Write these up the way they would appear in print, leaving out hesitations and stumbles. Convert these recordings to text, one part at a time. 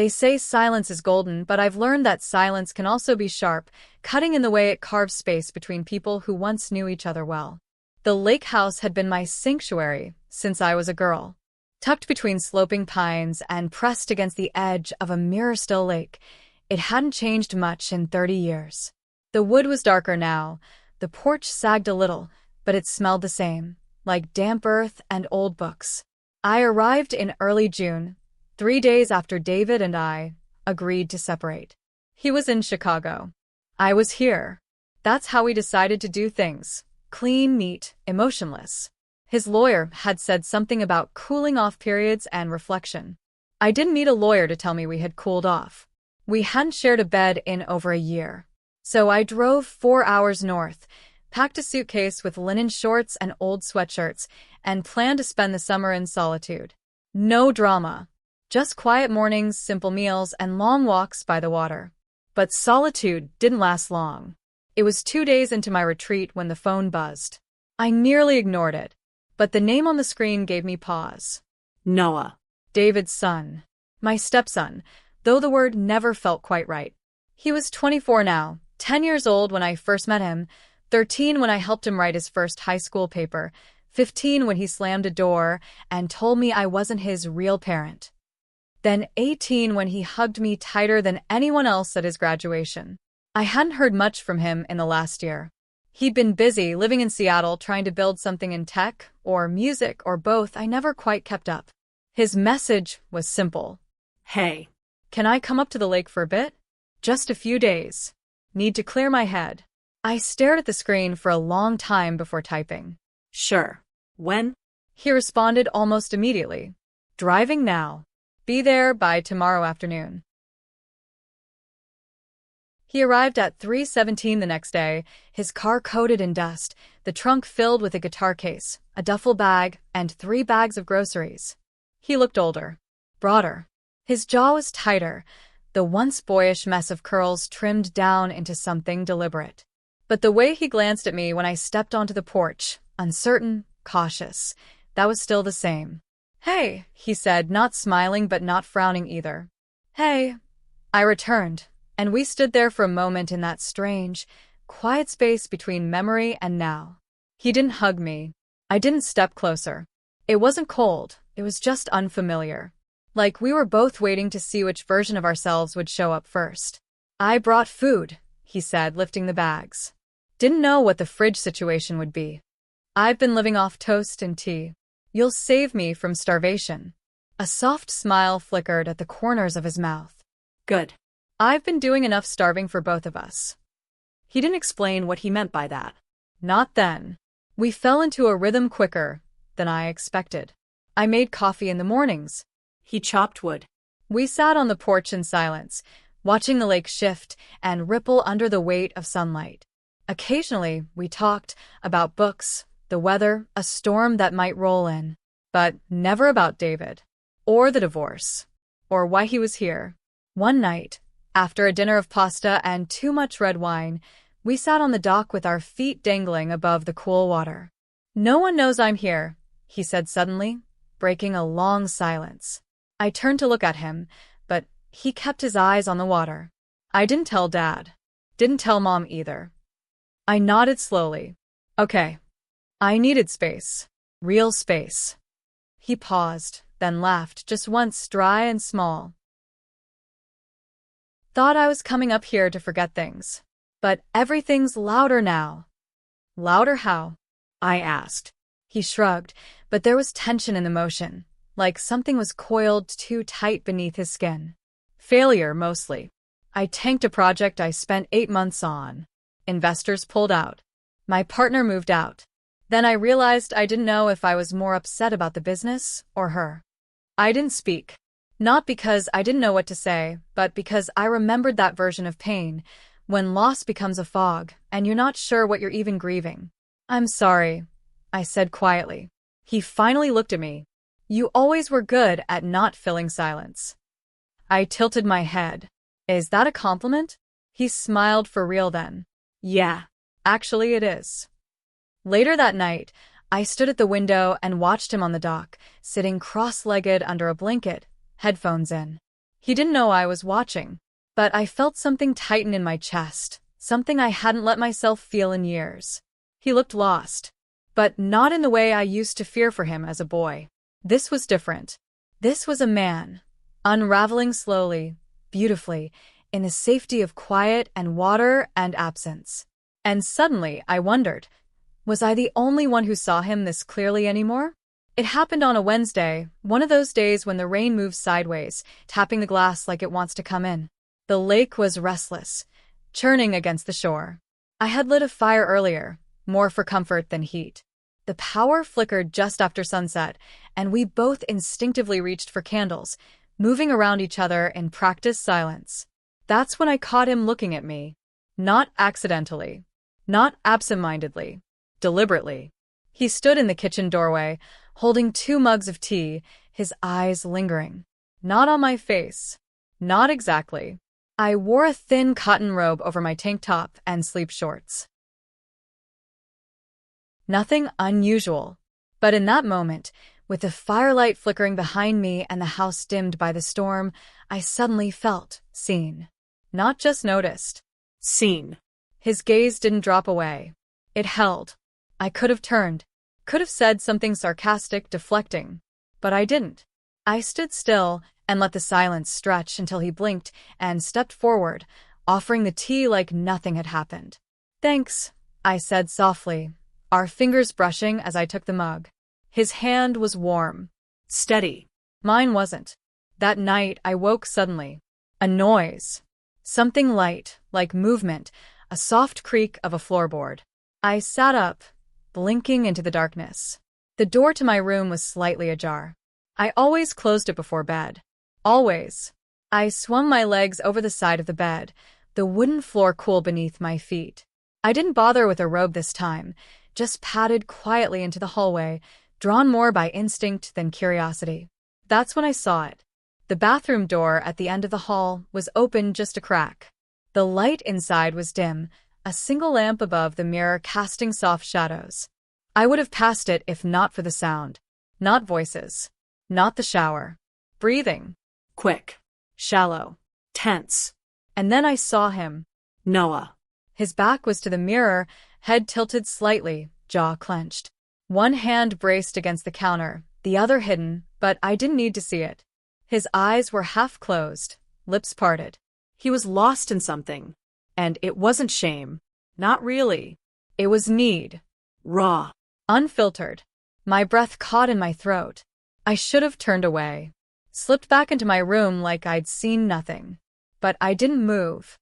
They say silence is golden, but I've learned that silence can also be sharp, cutting in the way it carves space between people who once knew each other well. The lake house had been my sanctuary since I was a girl. Tucked between sloping pines and pressed against the edge of a mirror-still lake, it hadn't changed much in 30 years. The wood was darker now, the porch sagged a little, but it smelled the same, like damp earth and old books. I arrived in early June, 3 days after David and I agreed to separate. He was in Chicago. I was here. That's how we decided to do things. Clean, neat, emotionless. His lawyer had said something about cooling off periods and reflection. I didn't need a lawyer to tell me we had cooled off. We hadn't shared a bed in over a year. So I drove 4 hours north, packed a suitcase with linen shorts and old sweatshirts, and planned to spend the summer in solitude. No drama. Just quiet mornings, simple meals, and long walks by the water. But solitude didn't last long. It was 2 days into my retreat when the phone buzzed. I nearly ignored it, but the name on the screen gave me pause. Noah. David's son. My stepson, though the word never felt quite right. He was 24 now, 10 years old when I first met him, 13 when I helped him write his first high school paper, 15 when he slammed a door and told me I wasn't his real parent. Then 18 when he hugged me tighter than anyone else at his graduation. I hadn't heard much from him in the last year. He'd been busy living in Seattle trying to build something in tech, or music, or both. I never quite kept up. His message was simple. Hey. Can I come up to the lake for a bit? Just a few days. Need to clear my head. I stared at the screen for a long time before typing. Sure. When? He responded almost immediately. Driving now. Be there by tomorrow afternoon. He arrived at 3:17 the next day, his car coated in dust, the trunk filled with a guitar case, a duffel bag, and 3 bags of groceries. He looked older, broader. His jaw was tighter, the once boyish mess of curls trimmed down into something deliberate. But the way he glanced at me when I stepped onto the porch, uncertain, cautious, that was still the same. Hey, he said, not smiling but not frowning either. Hey, I returned, and we stood there for a moment in that strange, quiet space between memory and now. He didn't hug me. I didn't step closer. It wasn't cold, it was just unfamiliar. Like we were both waiting to see which version of ourselves would show up first. I brought food, he said, lifting the bags. Didn't know what the fridge situation would be. I've been living off toast and tea. You'll save me from starvation. A soft smile flickered at the corners of his mouth. Good. I've been doing enough starving for both of us. He didn't explain what he meant by that. Not then. We fell into a rhythm quicker than I expected. I made coffee in the mornings. He chopped wood. We sat on the porch in silence, watching the lake shift and ripple under the weight of sunlight. Occasionally, we talked about books, the weather, a storm that might roll in, but never about David, or the divorce, or why he was here. One night, after a dinner of pasta and too much red wine, we sat on the dock with our feet dangling above the cool water. No one knows I'm here, he said suddenly, breaking a long silence. I turned to look at him, but he kept his eyes on the water. I didn't tell Dad. Didn't tell Mom either. I nodded slowly. Okay. I needed space. Real space. He paused, then laughed just once, dry and small. Thought I was coming up here to forget things. But everything's louder now. Louder how? I asked. He shrugged, but there was tension in the motion, like something was coiled too tight beneath his skin. Failure, mostly. I tanked a project I spent 8 months on. Investors pulled out. My partner moved out. Then I realized I didn't know if I was more upset about the business or her. I didn't speak. Not because I didn't know what to say, but because I remembered that version of pain, when loss becomes a fog, and you're not sure what you're even grieving. I'm sorry, I said quietly. He finally looked at me. You always were good at not filling silence. I tilted my head. Is that a compliment? He smiled for real then. Yeah, actually it is. Later that night, I stood at the window and watched him on the dock, sitting cross-legged under a blanket, headphones in. He didn't know I was watching, but I felt something tighten in my chest, something I hadn't let myself feel in years. He looked lost, but not in the way I used to fear for him as a boy. This was different. This was a man, unraveling slowly, beautifully, in the safety of quiet and water and absence. And suddenly, I wondered, was I the only one who saw him this clearly anymore? It happened on a Wednesday, one of those days when the rain moves sideways, tapping the glass like it wants to come in. The lake was restless, churning against the shore. I had lit a fire earlier, more for comfort than heat. The power flickered just after sunset, and we both instinctively reached for candles, moving around each other in practiced silence. That's when I caught him looking at me. Not accidentally. Not absent-mindedly. Deliberately. He stood in the kitchen doorway, holding 2 mugs of tea, his eyes lingering. Not on my face. Not exactly. I wore a thin cotton robe over my tank top and sleep shorts. Nothing unusual. But in that moment, with the firelight flickering behind me and the house dimmed by the storm, I suddenly felt seen. Not just noticed. Seen. His gaze didn't drop away. It held. I could have turned. Could have said something sarcastic, deflecting. But I didn't. I stood still and let the silence stretch until he blinked and stepped forward, offering the tea like nothing had happened. "Thanks," I said softly, our fingers brushing as I took the mug. His hand was warm. Steady. Mine wasn't. That night I woke suddenly. A noise. Something light, like movement, a soft creak of a floorboard. I sat up, blinking into the darkness. The door to my room was slightly ajar. I always closed it before bed. Always. I swung my legs over the side of the bed, the wooden floor cool beneath my feet. I didn't bother with a robe this time, just padded quietly into the hallway, drawn more by instinct than curiosity. That's when I saw it. The bathroom door at the end of the hall was open just a crack. The light inside was dim, a single lamp above the mirror casting soft shadows. I would have passed it if not for the sound. Not voices. Not the shower. Breathing. Quick. Shallow. Tense. And then I saw him. Noah. His back was to the mirror, head tilted slightly, jaw clenched. One hand braced against the counter, the other hidden, but I didn't need to see it. His eyes were half closed, lips parted. He was lost in something. And it wasn't shame. Not really. It was need. Raw. Unfiltered. My breath caught in my throat. I should have turned away. Slipped back into my room like I'd seen nothing. But I didn't move.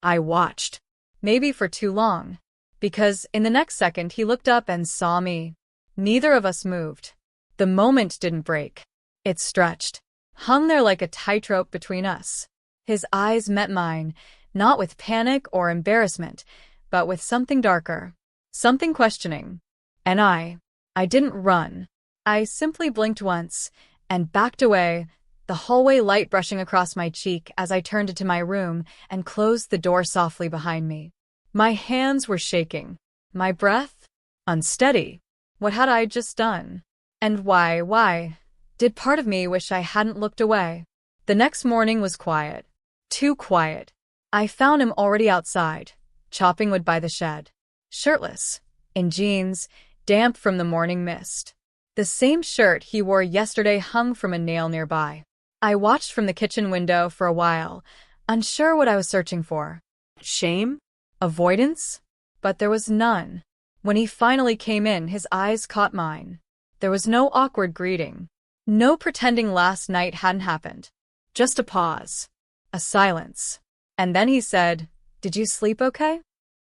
I watched. Maybe for too long. Because in the next second he looked up and saw me. Neither of us moved. The moment didn't break. It stretched. Hung there like a tightrope between us. His eyes met mine, not with panic or embarrassment, but with something darker. Something questioning. And I didn't run. I simply blinked once, and backed away, the hallway light brushing across my cheek as I turned into my room and closed the door softly behind me. My hands were shaking. My breath? Unsteady. What had I just done? And why did part of me wish I hadn't looked away? The next morning was quiet. Too quiet. I found him already outside, chopping wood by the shed. Shirtless. In jeans, damp from the morning mist. The same shirt he wore yesterday hung from a nail nearby. I watched from the kitchen window for a while, unsure what I was searching for. Shame? Avoidance? But there was none. When he finally came in, his eyes caught mine. There was no awkward greeting. No pretending last night hadn't happened. Just a pause. A silence. And then he said, "Did you sleep okay?"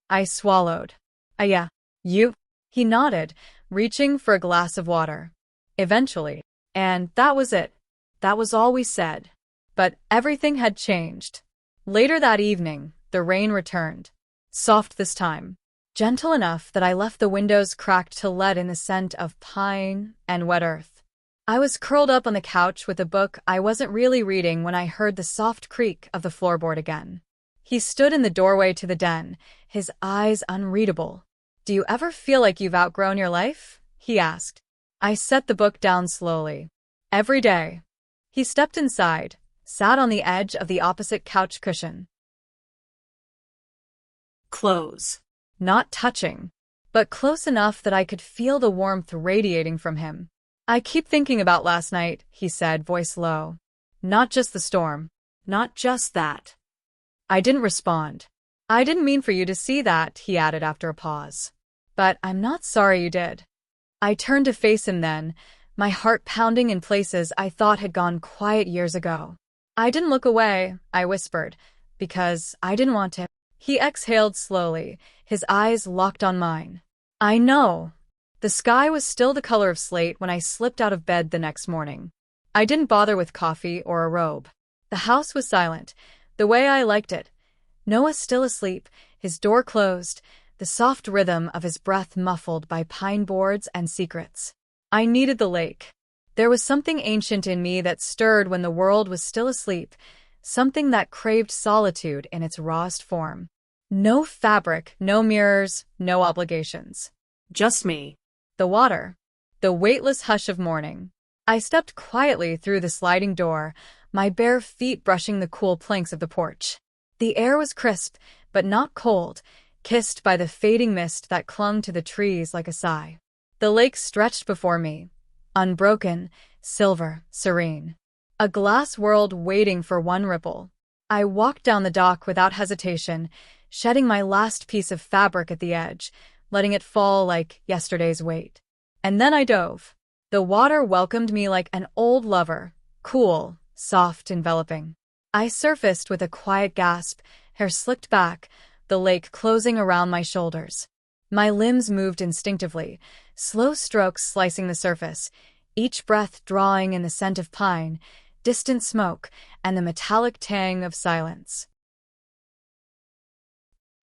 I swallowed. Yeah. You?" He nodded, reaching for a glass of water. Eventually. And that was it. That was all we said. But everything had changed. Later that evening, the rain returned. Soft this time. Gentle enough that I left the windows cracked to let in the scent of pine and wet earth. I was curled up on the couch with a book I wasn't really reading when I heard the soft creak of the floorboard again. He stood in the doorway to the den, his eyes unreadable. "Do you ever feel like you've outgrown your life?" he asked. I set the book down slowly. "Every day." He stepped inside, sat on the edge of the opposite couch cushion. Close. Not touching, but close enough that I could feel the warmth radiating from him. I keep thinking about last night, he said, voice low. Not just the storm. Not just that. I didn't respond. I didn't mean for you to see that, he added after a pause. But I'm not sorry you did. I turned to face him then, my heart pounding in places I thought had gone quiet years ago. I didn't look away, I whispered, because I didn't want to. He exhaled slowly, his eyes locked on mine. I know. The sky was still the color of slate when I slipped out of bed the next morning. I didn't bother with coffee or a robe. The house was silent, the way I liked it. Noah still asleep, his door closed, the soft rhythm of his breath muffled by pine boards and secrets. I needed the lake. There was something ancient in me that stirred when the world was still asleep, something that craved solitude in its rawest form. No fabric, no mirrors, no obligations. Just me. The water. The weightless hush of morning. I stepped quietly through the sliding door, my bare feet brushing the cool planks of the porch. The air was crisp, but not cold, kissed by the fading mist that clung to the trees like a sigh. The lake stretched before me, unbroken, silver, serene. A glass world waiting for one ripple. I walked down the dock without hesitation, shedding my last piece of fabric at the edge, letting it fall like yesterday's weight. And then I dove. The water welcomed me like an old lover, cool, soft, enveloping. I surfaced with a quiet gasp, hair slicked back, the lake closing around my shoulders. My limbs moved instinctively, slow strokes slicing the surface, each breath drawing in the scent of pine, distant smoke, and the metallic tang of silence.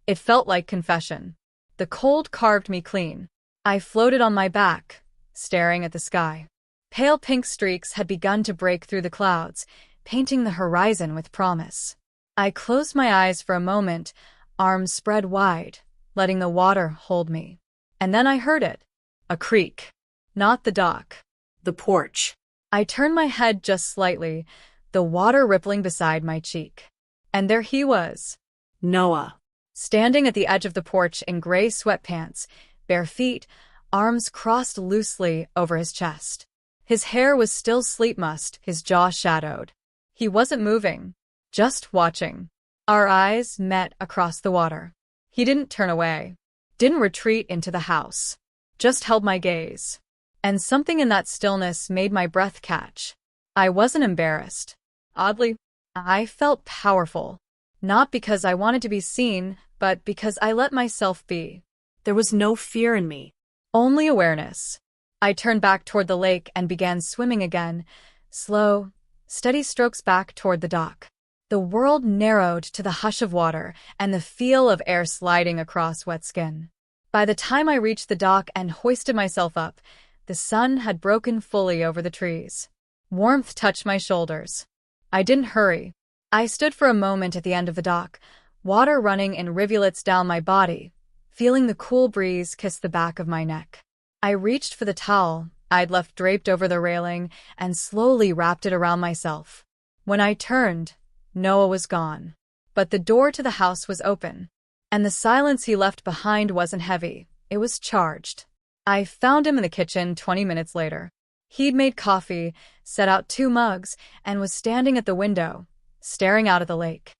It felt like confession. The cold carved me clean. I floated on my back, staring at the sky. Pale pink streaks had begun to break through the clouds, painting the horizon with promise. I closed my eyes for a moment, arms spread wide, letting the water hold me. And then I heard it. A creak. Not the dock. The porch. I turned my head just slightly, the water rippling beside my cheek. And there he was. Noah. Standing at the edge of the porch in gray sweatpants, bare feet, arms crossed loosely over his chest. His hair was still sleep mussed, his jaw shadowed. He wasn't moving, just watching. Our eyes met across the water. He didn't turn away, didn't retreat into the house, just held my gaze. And something in that stillness made my breath catch. I wasn't embarrassed. Oddly, I felt powerful. Not because I wanted to be seen, but because I let myself be. There was no fear in me. Only awareness. I turned back toward the lake and began swimming again, slow, steady strokes back toward the dock. The world narrowed to the hush of water and the feel of air sliding across wet skin. By the time I reached the dock and hoisted myself up, the sun had broken fully over the trees. Warmth touched my shoulders. I didn't hurry. I stood for a moment at the end of the dock, water running in rivulets down my body, feeling the cool breeze kiss the back of my neck. I reached for the towel I'd left draped over the railing and slowly wrapped it around myself. When I turned, Noah was gone. But the door to the house was open. And the silence he left behind wasn't heavy, it was charged. I found him in the kitchen 20 minutes later. He'd made coffee, set out 2 mugs, and was standing at the window, staring out at the lake.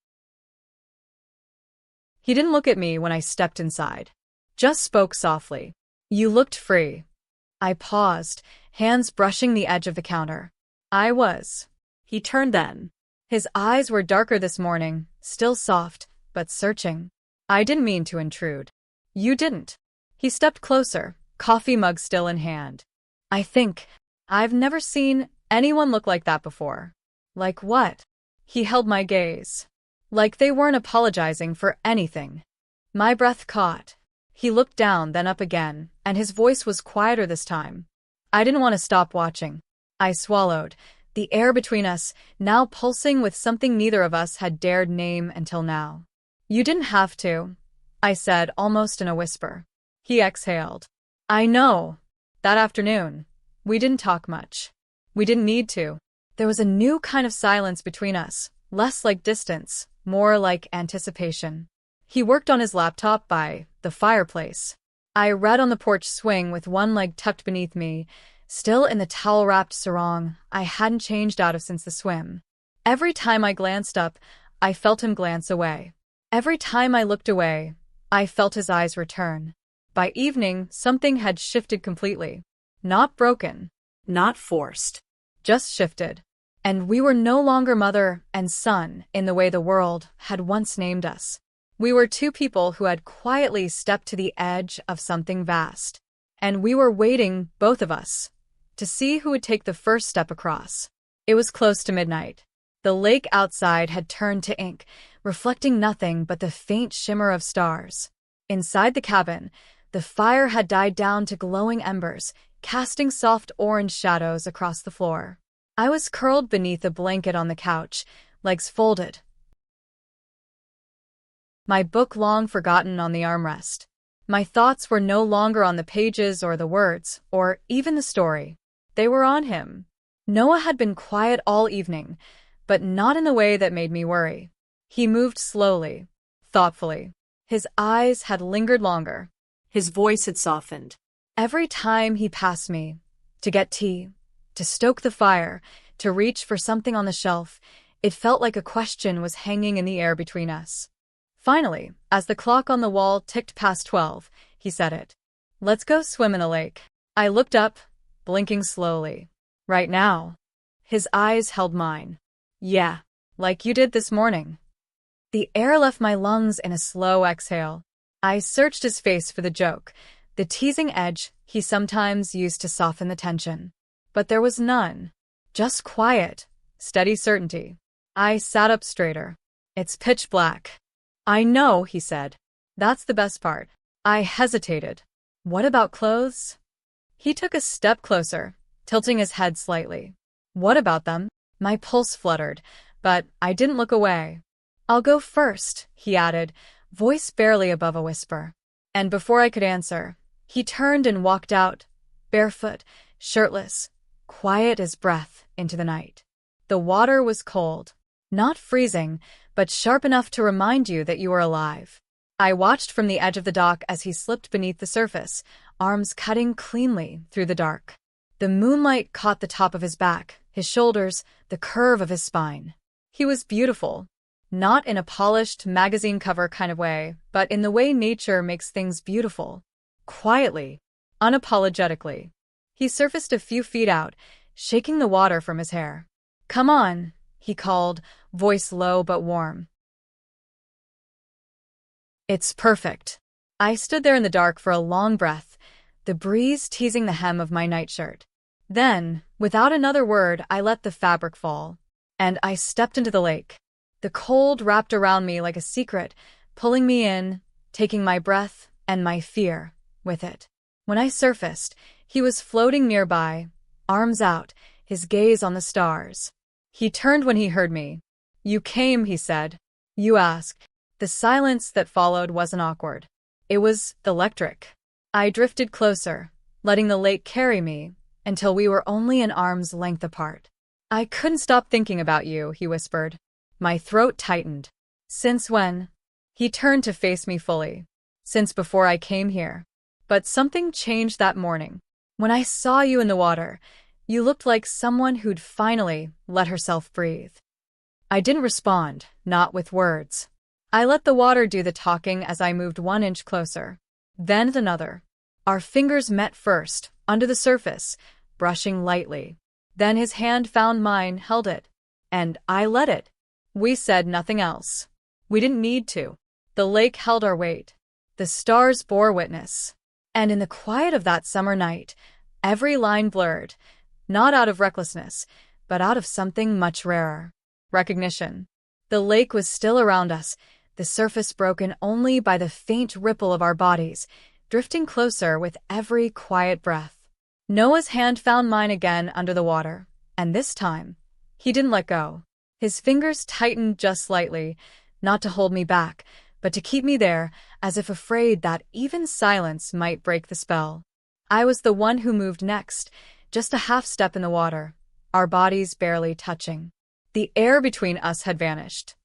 He didn't look at me when I stepped inside. Just spoke softly. You looked free. I paused, hands brushing the edge of the counter. I was. He turned then. His eyes were darker this morning, still soft, but searching. I didn't mean to intrude. You didn't. He stepped closer, coffee mug still in hand. I think I've never seen anyone look like that before. Like what? He held my gaze. Like they weren't apologizing for anything. My breath caught. He looked down, then up again, and his voice was quieter this time. I didn't want to stop watching. I swallowed, the air between us now pulsing with something neither of us had dared name until now. You didn't have to, I said almost in a whisper. He exhaled. I know. That afternoon, we didn't talk much. We didn't need to. There was a new kind of silence between us, less like distance, more like anticipation. He worked on his laptop by the fireplace. I read on the porch swing with one leg tucked beneath me, still in the towel-wrapped sarong I hadn't changed out of since the swim. Every time I glanced up, I felt him glance away. Every time I looked away, I felt his eyes return. By evening, something had shifted completely. Not broken. Not forced. Just shifted. And we were no longer mother and son in the way the world had once named us. We were two people who had quietly stepped to the edge of something vast. And we were waiting, both of us, to see who would take the first step across. It was close to midnight. The lake outside had turned to ink, reflecting nothing but the faint shimmer of stars. Inside the cabin, the fire had died down to glowing embers, casting soft orange shadows across the floor. I was curled beneath a blanket on the couch, legs folded, my book long forgotten on the armrest. My thoughts were no longer on the pages or the words, or even the story. They were on him. Noah had been quiet all evening, but not in the way that made me worry. He moved slowly, thoughtfully. His eyes had lingered longer. His voice had softened. Every time he passed me, to get tea, to stoke the fire, to reach for something on the shelf, it felt like a question was hanging in the air between us. Finally, as the clock on the wall ticked past 12, he said it. "Let's go swim in the lake." I looked up, blinking slowly. "Right now?" His eyes held mine. "Yeah, like you did this morning." The air left my lungs in a slow exhale. I searched his face for the joke, the teasing edge he sometimes used to soften the tension. But there was none. Just quiet, steady certainty. I sat up straighter. "It's pitch black." "I know," he said. "That's the best part." I hesitated. "What about clothes?" He took a step closer, tilting his head slightly. "What about them?" My pulse fluttered, but I didn't look away. "I'll go first," he added, voice barely above a whisper. And before I could answer, he turned and walked out, barefoot, shirtless, quiet as breath, into the night. The water was cold. Not freezing, but sharp enough to remind you that you were alive. I watched from the edge of the dock as he slipped beneath the surface, arms cutting cleanly through the dark. The moonlight caught the top of his back, his shoulders, the curve of his spine. He was beautiful. Not in a polished magazine cover kind of way, but in the way nature makes things beautiful. Quietly, unapologetically. He surfaced a few feet out, shaking the water from his hair. "Come on," he called, voice low but warm. "It's perfect." I stood there in the dark for a long breath, the breeze teasing the hem of my nightshirt. Then, without another word, I let the fabric fall, and I stepped into the lake. The cold wrapped around me like a secret, pulling me in, taking my breath and my fear with it. When I surfaced, he was floating nearby, arms out, his gaze on the stars. He turned when he heard me. "You came," he said. "You asked." The silence that followed wasn't awkward. It was electric. I drifted closer, letting the lake carry me, until we were only an arm's length apart. "I couldn't stop thinking about you," he whispered. My throat tightened. "Since when?" He turned to face me fully. "Since before I came here. But something changed that morning. When I saw you in the water, you looked like someone who'd finally let herself breathe." I didn't respond, not with words. I let the water do the talking as I moved 1 inch closer. Then another. Our fingers met first, under the surface, brushing lightly. Then his hand found mine, held it. And I let it. We said nothing else. We didn't need to. The lake held our weight. The stars bore witness. And in the quiet of that summer night, every line blurred, not out of recklessness, but out of something much rarer. Recognition. The lake was still around us, the surface broken only by the faint ripple of our bodies, drifting closer with every quiet breath. Noah's hand found mine again under the water, and this time, he didn't let go. His fingers tightened just slightly, not to hold me back, but to keep me there, as if afraid that even silence might break the spell. I was the one who moved next, just a half step in the water, our bodies barely touching. The air between us had vanished.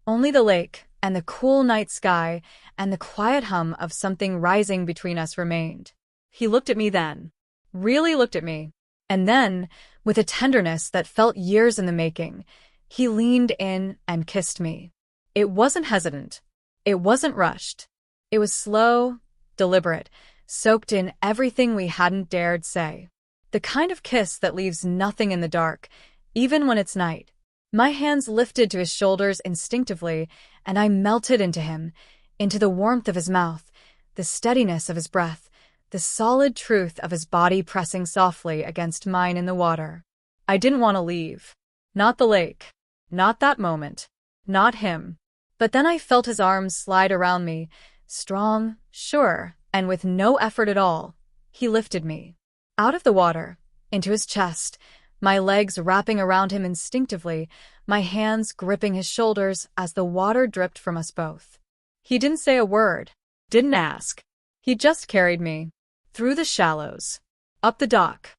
Only the lake and the cool night sky and the quiet hum of something rising between us remained. He looked at me then. Really looked at me. And then, with a tenderness that felt years in the making, he leaned in and kissed me. It wasn't hesitant. It wasn't rushed. It was slow, deliberate, soaked in everything we hadn't dared say. The kind of kiss that leaves nothing in the dark, even when it's night. My hands lifted to his shoulders instinctively, and I melted into him, into the warmth of his mouth, the steadiness of his breath, the solid truth of his body pressing softly against mine in the water. I didn't want to leave. Not the lake. Not that moment. Not him. But then I felt his arms slide around me, strong, sure, and with no effort at all. He lifted me. Out of the water, into his chest, my legs wrapping around him instinctively, my hands gripping his shoulders as the water dripped from us both. He didn't say a word, didn't ask. He just carried me. Through the shallows. Up the dock.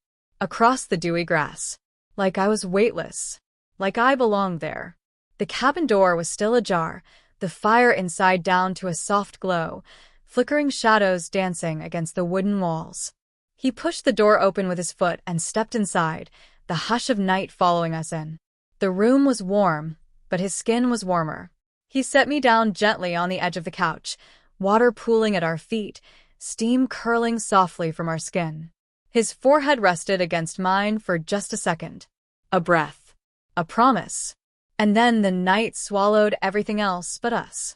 Across the dewy grass. Like I was weightless. Like I belonged there. The cabin door was still ajar, the fire inside down to a soft glow, flickering shadows dancing against the wooden walls. He pushed the door open with his foot and stepped inside, the hush of night following us in. The room was warm, but his skin was warmer. He set me down gently on the edge of the couch, water pooling at our feet, steam curling softly from our skin. His forehead rested against mine for just a second. A breath. A promise. And then the night swallowed everything else but us.